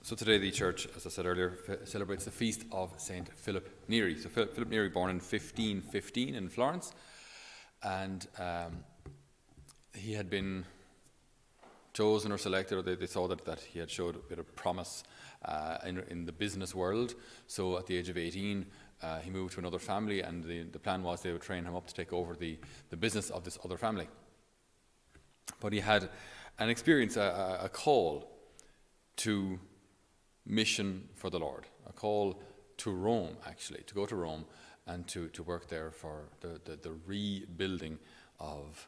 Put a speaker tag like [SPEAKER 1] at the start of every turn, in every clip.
[SPEAKER 1] So today the church, as I said earlier, celebrates the feast of Saint Philip Neri. So Philip Neri, born in 1515 in Florence, and he had been chosen or selected, or they saw that he had showed a bit of promise in the business world. So at the age of 18, he moved to another family, and the plan was they would train him up to take over the business of this other family. But he had an experience, a call to mission for the Lord, a call to Rome, actually, to go to Rome and to work there for the rebuilding of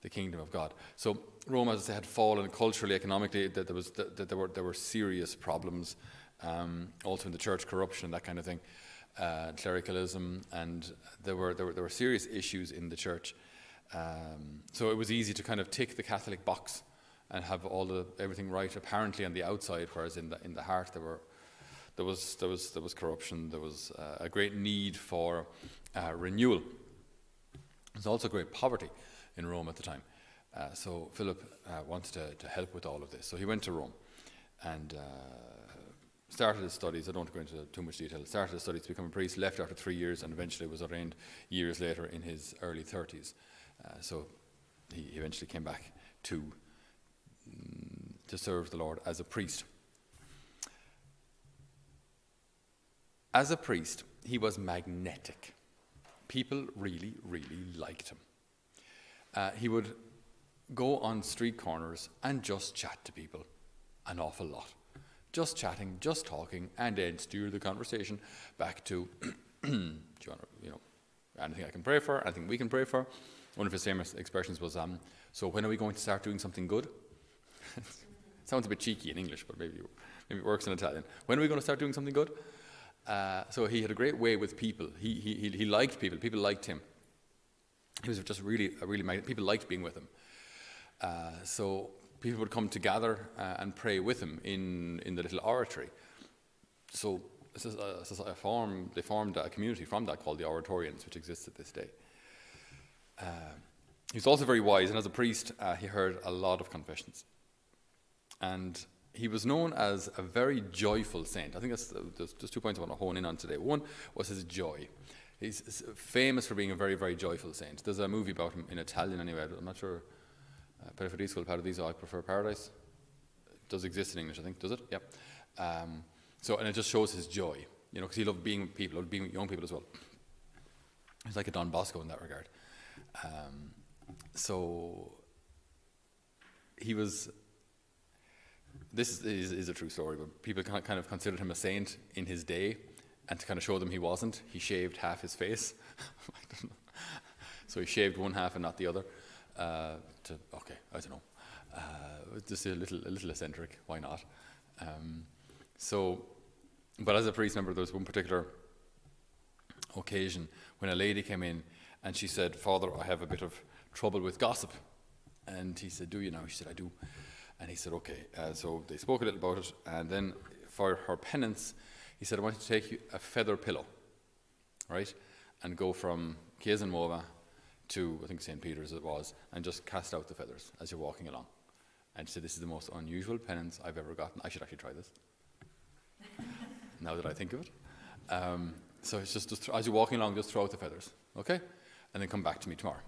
[SPEAKER 1] the kingdom of God. So Rome, as I say, had fallen culturally, economically. There were serious problems, also in the church, corruption, that kind of thing, clericalism, and there were serious issues in the church. So it was easy to kind of tick the Catholic box and have everything right apparently on the outside, whereas in the heart there was corruption. There was a great need for renewal. There's also great poverty in Rome at the time. So Philip wanted to help with all of this. So he went to Rome and started his studies. I don't want to go into too much detail. Started his studies to become a priest, left after 3 years, and eventually was ordained years later in his early 30s. So he eventually came back to serve the Lord as a priest. As a priest, he was magnetic. People really, really liked him. He would go on street corners and just chat to people an awful lot. Just chatting, just talking, and then steer the conversation back to, do you want to, anything I can pray for, anything we can pray for. One of his famous expressions was, so when are we going to start doing something good? Sounds a bit cheeky in English, but maybe it works in Italian. When are we going to start doing something good? So he had a great way with people. He liked people. People liked him. He was just people liked being with him. So people would come to gather and pray with him in the little oratory. So they formed a community from that called the Oratorians, which exists at this day. He was also very wise, and as a priest, he heard a lot of confessions. And he was known as a very joyful saint. I think there's 2 points I want to hone in on today. One was his joy. He's famous for being a very, very joyful saint. There's a movie about him in Italian anyway. I'm not sure. Preferisco il paradiso, I prefer paradise. It does exist in English, I think. Does it? Yep. And it just shows his joy, because he loved being with people, loved being with young people as well. He's like a Don Bosco in that regard. So he was. This is a true story, but people kind of considered him a saint in his day, and to kind of show them he wasn't, he shaved half his face. I don't know. So he shaved one half and not the other. I don't know. Just a little eccentric. Why not? But as a priest member, there was one particular occasion when a lady came in and she said, "Father, I have a bit of trouble with gossip." And he said, "Do you now?" She said, "I do." And he said, "Okay." So they spoke a little about it, and then for her penance, he said, "I want you to take you a feather pillow, right, and go from Chiesa Nuova to, I think, St. Peter's it was, and just cast out the feathers as you're walking along." And she said, "This is the most unusual penance I've ever gotten. I should actually try this, now that I think of it." So it's just as you're walking along, just throw out the feathers, okay? And then come back to me tomorrow.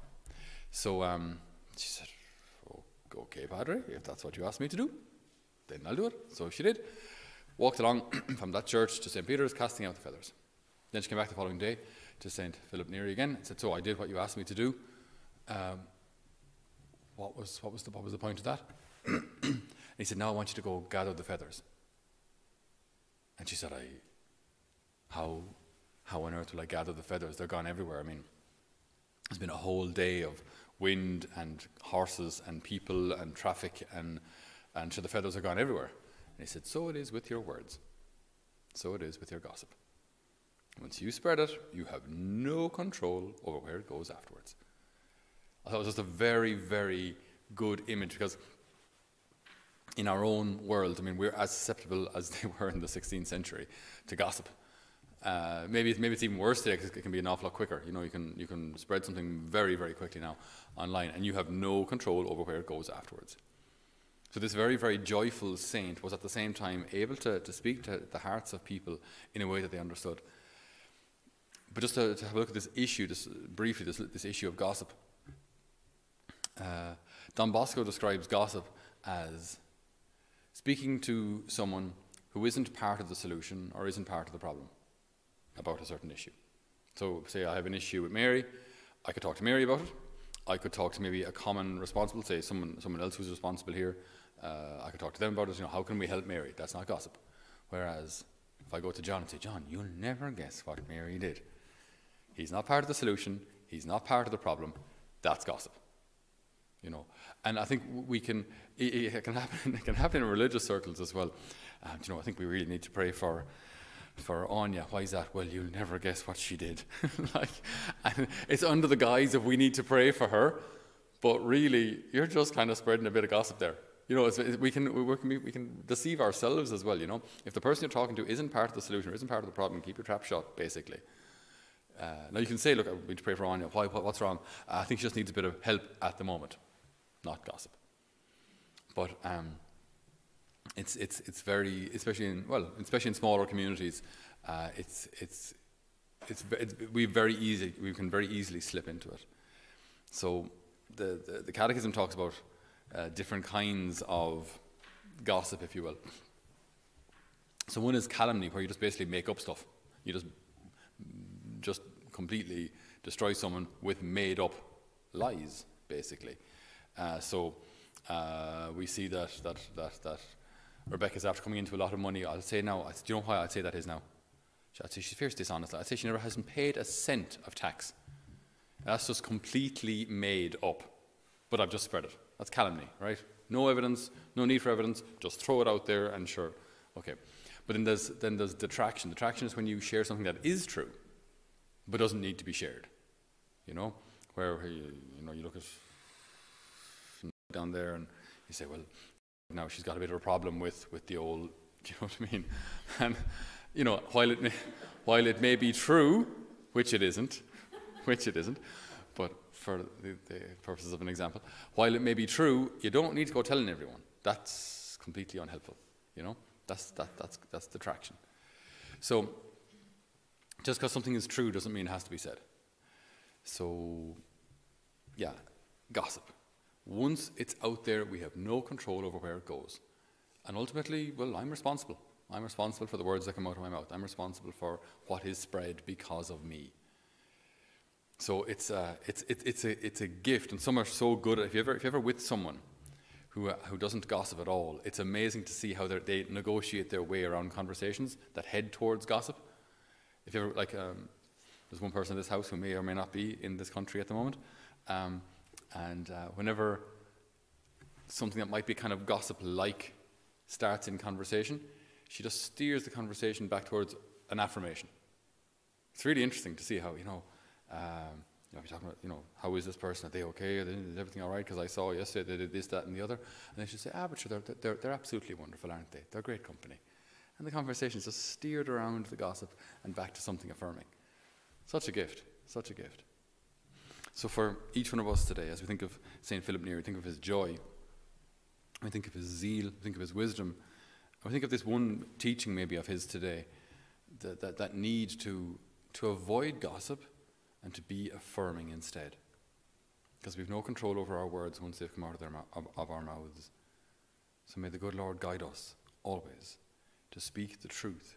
[SPEAKER 1] So she said, "Okay, Padre, if that's what you asked me to do, then I'll do it." So she did. Walked along from that church to St. Peter's, casting out the feathers. Then she came back the following day to St. Philip Neri again and said, "So I did what you asked me to do. What was the point of that?" And he said, "Now I want you to go gather the feathers." And she said, How on earth will I gather the feathers? They're gone everywhere. I mean, it's been a whole day of wind and horses and people and traffic, and so the feathers are gone everywhere." And he said, "So it is with your words. So it is with your gossip. Once you spread it, you have no control over where it goes afterwards." I thought it was just a very, very good image, because in our own world, I mean, we're as susceptible as they were in the 16th century to gossip. Maybe it's even worse today, because it can be an awful lot quicker. You can spread something very, very quickly now online, and you have no control over where it goes afterwards. So this very, very joyful saint was at the same time able to speak to the hearts of people in a way that they understood. But just to have a look at this issue, briefly, this issue of gossip. Don Bosco describes gossip as speaking to someone who isn't part of the solution or isn't part of the problem about a certain issue. So say I have an issue with Mary, I could talk to Mary about it. I could talk to maybe a common responsible, say someone else who's responsible here. I could talk to them about it. How can we help Mary? That's not gossip. Whereas if I go to John and say, John, you'll never guess what Mary did. He's not part of the solution. He's not part of the problem. That's gossip. And I think we can. It can happen. It can happen in religious circles as well. I think we really need to pray for Anya. Why is that? Well, you'll never guess what she did. And it's under the guise of we need to pray for her, but really you're just kind of spreading a bit of gossip there. We can deceive ourselves as well. If the person you're talking to isn't part of the solution or isn't part of the problem, keep your trap shut, basically. Now you can say, look, we need to pray for Anya. Why? What's wrong? I think she just needs a bit of help at the moment, not gossip. But it's very, especially in smaller communities, we can very easily slip into it. So the Catechism talks about different kinds of gossip, if you will. So one is calumny, where you just basically make up stuff. You just completely destroy someone with made up lies, basically. We see that Rebecca's after coming into a lot of money. I'll say now, do you know why I'd say that is now? I'd say she's fierce dishonest. I'd say she never hasn't paid a cent of tax. That's just completely made up. But I've just spread it. That's calumny, right? No evidence, no need for evidence, just throw it out there and sure. Okay. But then there's detraction. Detraction is when you share something that is true, but doesn't need to be shared. Where you look at down there and you say, well, now she's got a bit of a problem with the old, do you know what I mean? And while it may be true, which it isn't, but for the purposes of an example, while it may be true, you don't need to go telling everyone. That's completely unhelpful. That's detraction. So just because something is true doesn't mean it has to be said. So yeah, gossip. Once it's out there, we have no control over where it goes. And ultimately, well, I'm responsible. I'm responsible for the words that come out of my mouth. I'm responsible for what is spread because of me. So it's a gift, and some are so good. If you're ever with someone who doesn't gossip at all, it's amazing to see how they negotiate their way around conversations that head towards gossip. If you ever there's one person in this house who may or may not be in this country at the moment. And whenever something that might be kind of gossip-like starts in conversation, she just steers the conversation back towards an affirmation. It's really interesting to see how, if you're talking about, how is this person? Are they okay? Is everything all right? Because I saw yesterday they did this, that, and the other. And they should say, but sure, they're absolutely wonderful, aren't they? They're great company. And the conversation is just steered around the gossip and back to something affirming. Such a gift, such a gift. So for each one of us today, as we think of St. Philip Neri, think of his joy, we think of his zeal, we think of his wisdom, we think of this one teaching maybe of his today, that need to avoid gossip and to be affirming instead. Because we have no control over our words once they've come out of our mouths. So may the good Lord guide us always to speak the truth,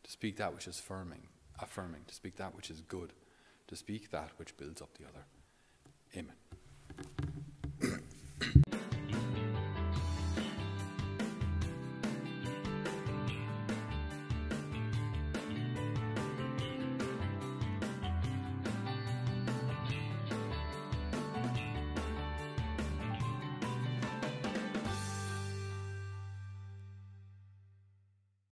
[SPEAKER 1] to speak that which is affirming, to speak that which is good, to speak that which builds up the other. Amen.